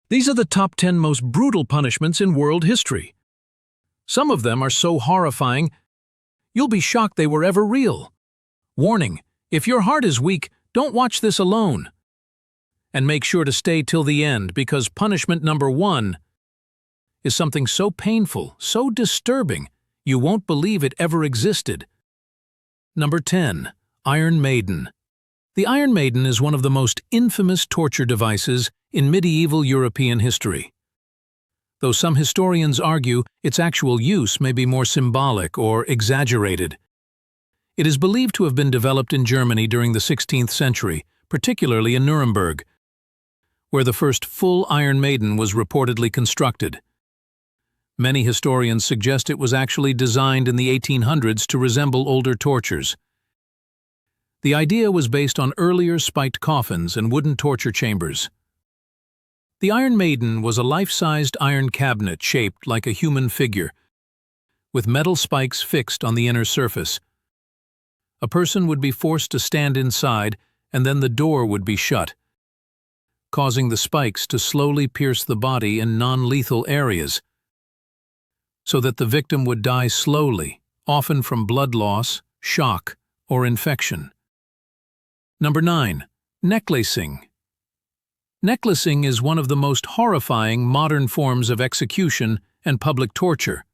These are the top 10 most brutal punishments in world history. Some of them are so horrifying, you'll be shocked they were ever real. Warning: if your heart is weak, don't watch this alone. And make sure to stay till the end, because punishment number 1 is something so painful, so disturbing, you won't believe it ever existed. Number 10. Iron Maiden. The Iron Maiden is one of the most infamous torture devices in medieval European history. Though some historians argue its actual use may be more symbolic or exaggerated. It is believed to have been developed in Germany during the 16th century, particularly in Nuremberg, where the first full Iron Maiden was reportedly constructed. Many historians suggest it was actually designed in the 1800s to resemble older tortures. The idea was based on earlier spiked coffins and wooden torture chambers. The Iron Maiden was a life-sized iron cabinet shaped like a human figure, with metal spikes fixed on the inner surface. A person would be forced to stand inside, and then the door would be shut, causing the spikes to slowly pierce the body in non-lethal areas, so that the victim would die slowly, often from blood loss, shock, or infection. Number 9. Necklacing. Necklacing is one of the most horrifying modern forms of execution and public torture.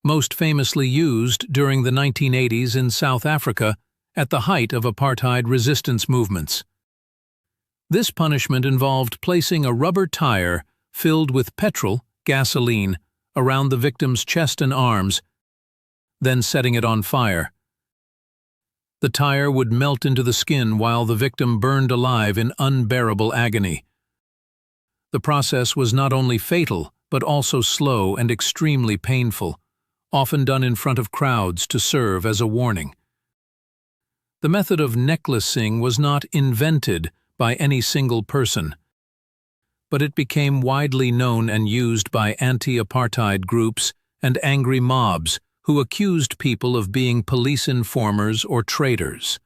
Most famously used during the 1980s in South Africa at the height of apartheid resistance movements. This punishment involved placing a rubber tire filled with petrol, gasoline, around the victim's chest and arms, then setting it on fire. The tire would melt into the skin while the victim burned alive in unbearable agony. The process was not only fatal, but also slow and extremely painful, often done in front of crowds to serve as a warning. The method of necklacing was not invented by any single person, but it became widely known and used by anti-apartheid groups and angry mobs who accused people of being police informers or traitors.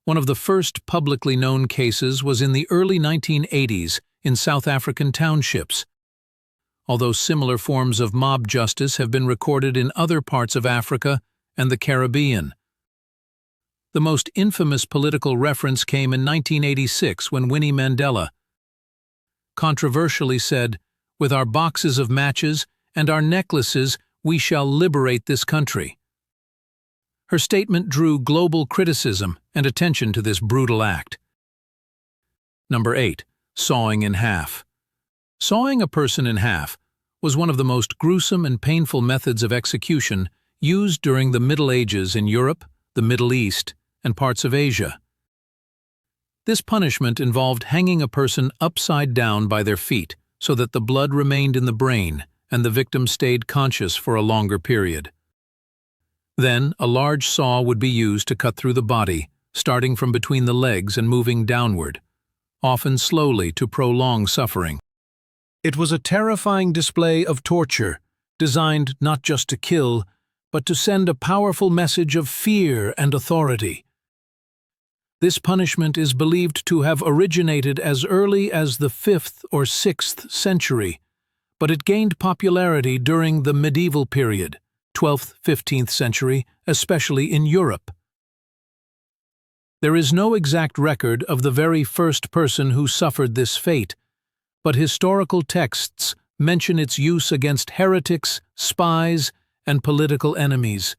One of the first publicly known cases was in the early 1980s in South African townships, although similar forms of mob justice have been recorded in other parts of Africa and the Caribbean. The most infamous political reference came in 1986 when Winnie Mandela controversially said, "With our boxes of matches and our necklaces, we shall liberate this country." Her statement drew global criticism and attention to this brutal act. Number 8. Sawing in half. Sawing a person in half was one of the most gruesome and painful methods of execution used during the Middle Ages in Europe, the Middle East, and parts of Asia. This punishment involved hanging a person upside down by their feet so that the blood remained in the brain and the victim stayed conscious for a longer period. Then, a large saw would be used to cut through the body, starting from between the legs and moving downward, often slowly to prolong suffering. It was a terrifying display of torture, designed not just to kill, but to send a powerful message of fear and authority. This punishment is believed to have originated as early as the 5th or 6th century, but it gained popularity during the medieval period, 12th, 15th century, especially in Europe. There is no exact record of the very first person who suffered this fate, but historical texts mention its use against heretics, spies, and political enemies,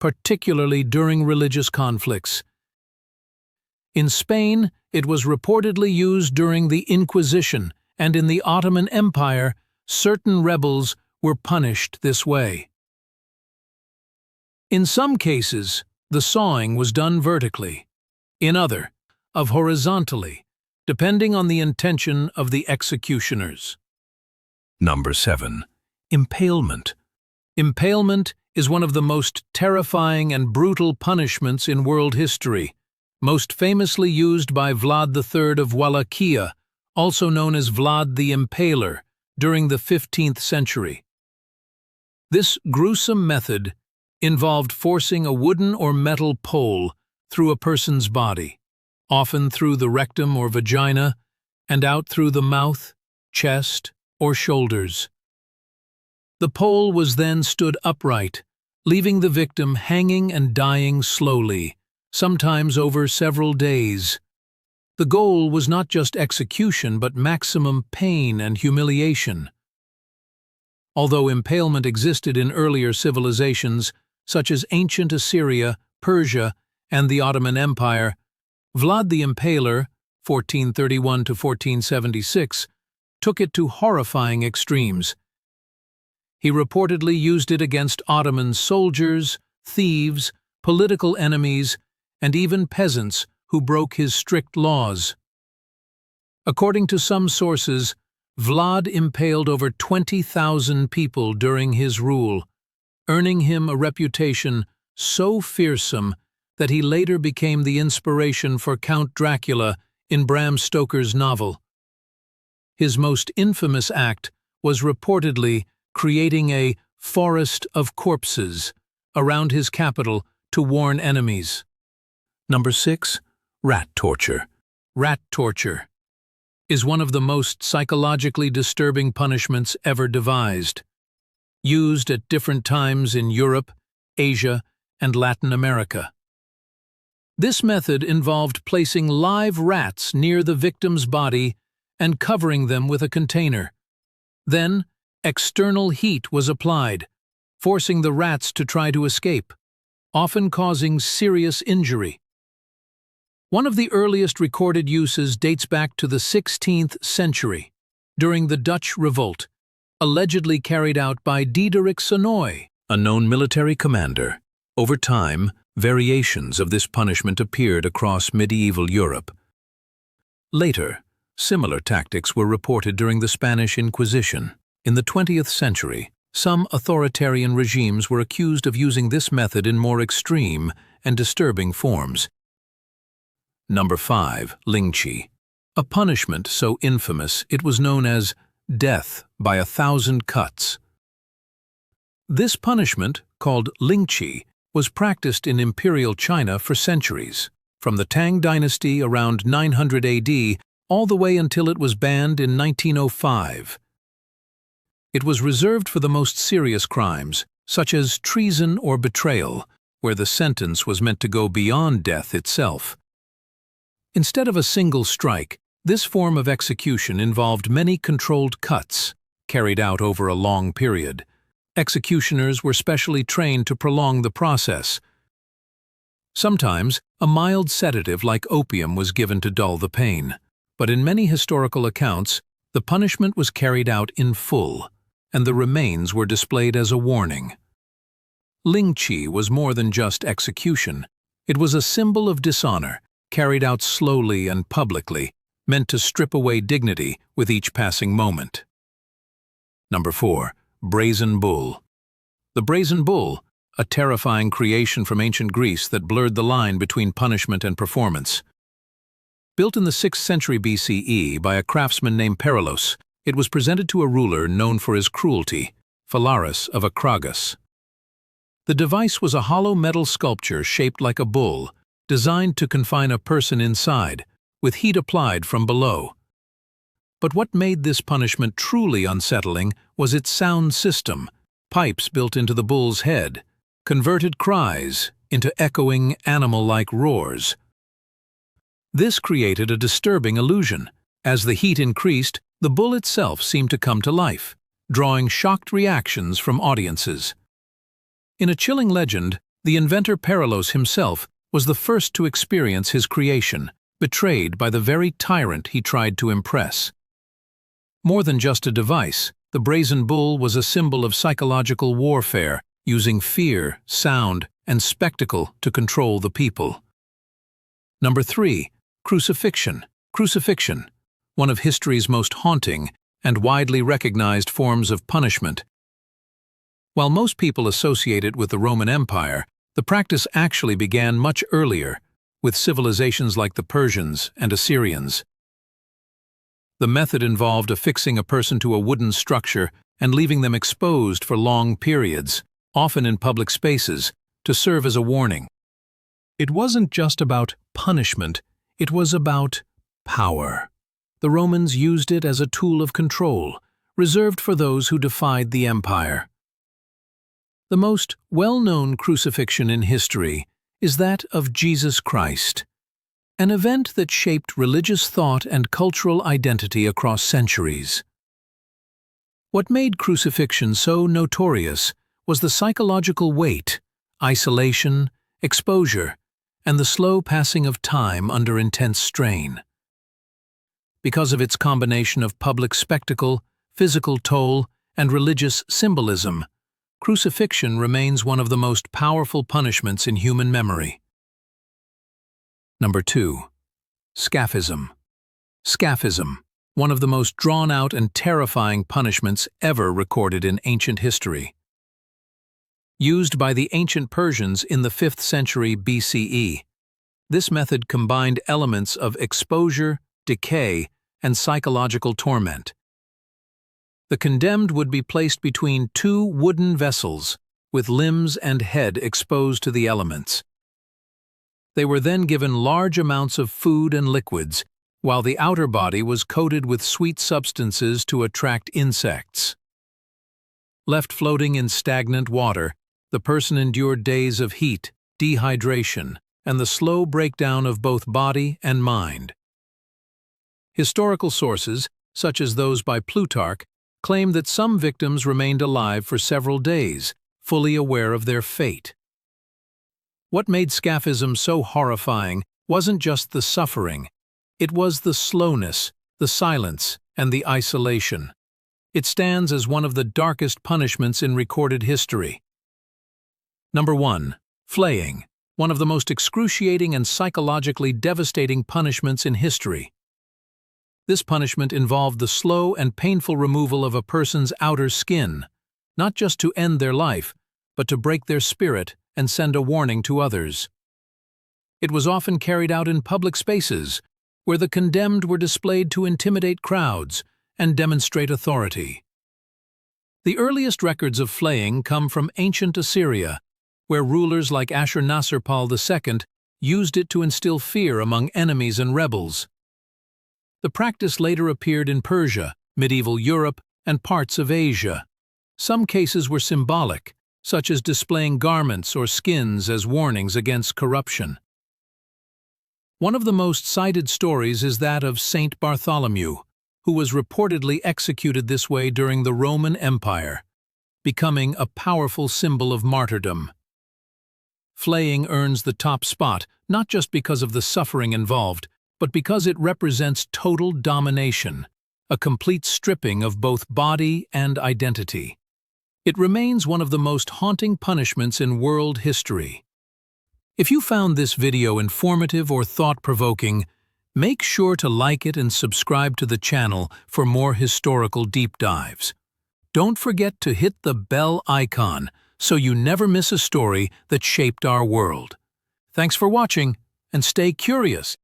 particularly during religious conflicts. In Spain, it was reportedly used during the Inquisition, and in the Ottoman Empire, certain rebels were punished this way. In some cases, the sawing was done vertically, in other, horizontally, depending on the intention of the executioners. Number 7. Impalement. Impalement is one of the most terrifying and brutal punishments in world history, most famously used by Vlad III of Wallachia, also known as Vlad the Impaler, during the 15th century. This gruesome method involved forcing a wooden or metal pole through a person's body, often through the rectum or vagina, and out through the mouth, chest, or shoulders. The pole was then stood upright, leaving the victim hanging and dying slowly, sometimes over several days. The goal was not just execution but maximum pain and humiliation. Although impalement existed in earlier civilizations, such as ancient Assyria, Persia, and the Ottoman Empire, Vlad the Impaler, 1431 to 1476, took it to horrifying extremes. He reportedly used it against Ottoman soldiers, thieves, political enemies, and even peasants who broke his strict laws. According to some sources, Vlad impaled over 20,000 people during his rule, earning him a reputation so fearsome that he later became the inspiration for Count Dracula in Bram Stoker's novel. His most infamous act was reportedly creating a forest of corpses around his capital to warn enemies. Number 6. Rat torture. Rat torture is one of the most psychologically disturbing punishments ever devised. Used at different times in Europe, Asia, and Latin America. This method involved placing live rats near the victim's body and covering them with a container. Then, external heat was applied, forcing the rats to try to escape, often causing serious injury. One of the earliest recorded uses dates back to the 16th century, during the Dutch Revolt, allegedly carried out by Diederik Sonoy, a known military commander. Over time, variations of this punishment appeared across medieval Europe. Later, similar tactics were reported during the Spanish Inquisition. In the 20th century, some authoritarian regimes were accused of using this method in more extreme and disturbing forms. Number 5. Lynching. A punishment so infamous it was known as death by 1,000 cuts. This punishment, called lynching, was practiced in imperial China for centuries, from the Tang dynasty around 900 AD all the way until it was banned in 1905. It was reserved for the most serious crimes, such as treason or betrayal, where the sentence was meant to go beyond death itself. Instead of a single strike, this form of execution involved many controlled cuts, carried out over a long period. Executioners were specially trained to prolong the process. Sometimes, a mild sedative like opium was given to dull the pain, but in many historical accounts, the punishment was carried out in full, and the remains were displayed as a warning. Lynching was more than just execution. It was a symbol of dishonor, carried out slowly and publicly, meant to strip away dignity with each passing moment. Number 4. Brazen Bull. The brazen bull, a terrifying creation from ancient Greece that blurred the line between punishment and performance. Built in the 6th century BCE by a craftsman named Perilos, it was presented to a ruler known for his cruelty, Phalaris of Acragas. The device was a hollow metal sculpture shaped like a bull, designed to confine a person inside, with heat applied from below. But what made this punishment truly unsettling was its sound system. Pipes built into the bull's head converted cries into echoing animal-like roars. This created a disturbing illusion. As the heat increased, the bull itself seemed to come to life, drawing shocked reactions from audiences. In a chilling legend, the inventor Perilos himself was the first to experience his creation, betrayed by the very tyrant he tried to impress. More than just a device, the brazen bull was a symbol of psychological warfare, using fear, sound, and spectacle to control the people. Number 3. Crucifixion. Crucifixion, one of history's most haunting and widely recognized forms of punishment. While most people associate it with the Roman Empire, the practice actually began much earlier, with civilizations like the Persians and Assyrians. The method involved affixing a person to a wooden structure and leaving them exposed for long periods, often in public spaces, to serve as a warning. It wasn't just about punishment, it was about power. The Romans used it as a tool of control, reserved for those who defied the empire. The most well-known crucifixion in history is that of Jesus Christ, an event that shaped religious thought and cultural identity across centuries. What made crucifixion so notorious was the psychological weight, isolation, exposure, and the slow passing of time under intense strain. Because of its combination of public spectacle, physical toll, and religious symbolism, crucifixion remains one of the most powerful punishments in human memory. Number 2. Scaphism. Scaphism, one of the most drawn-out and terrifying punishments ever recorded in ancient history. Used by the ancient Persians in the 5th century BCE, this method combined elements of exposure, decay, and psychological torment. The condemned would be placed between two wooden vessels, with limbs and head exposed to the elements. They were then given large amounts of food and liquids, while the outer body was coated with sweet substances to attract insects. Left floating in stagnant water, the person endured days of heat, dehydration, and the slow breakdown of both body and mind. Historical sources, such as those by Plutarch, claim that some victims remained alive for several days, fully aware of their fate. What made scaphism so horrifying wasn't just the suffering, it was the slowness, the silence, and the isolation. It stands as one of the darkest punishments in recorded history. Number 1. Flaying, one of the most excruciating and psychologically devastating punishments in history. This punishment involved the slow and painful removal of a person's outer skin, not just to end their life, but to break their spirit and send a warning to others. It was often carried out in public spaces, where the condemned were displayed to intimidate crowds and demonstrate authority. The earliest records of flaying come from ancient Assyria, where rulers like Ashurnasirpal II used it to instill fear among enemies and rebels. The practice later appeared in Persia, medieval Europe, and parts of Asia. Some cases were symbolic, such as displaying garments or skins as warnings against corruption. One of the most cited stories is that of Saint Bartholomew, who was reportedly executed this way during the Roman Empire, becoming a powerful symbol of martyrdom. Flaying earns the top spot not just because of the suffering involved, but because it represents total domination, a complete stripping of both body and identity. It remains one of the most haunting punishments in world history. If you found this video informative or thought-provoking, make sure to like it and subscribe to the channel for more historical deep dives. Don't forget to hit the bell icon so you never miss a story that shaped our world. Thanks for watching, and stay curious.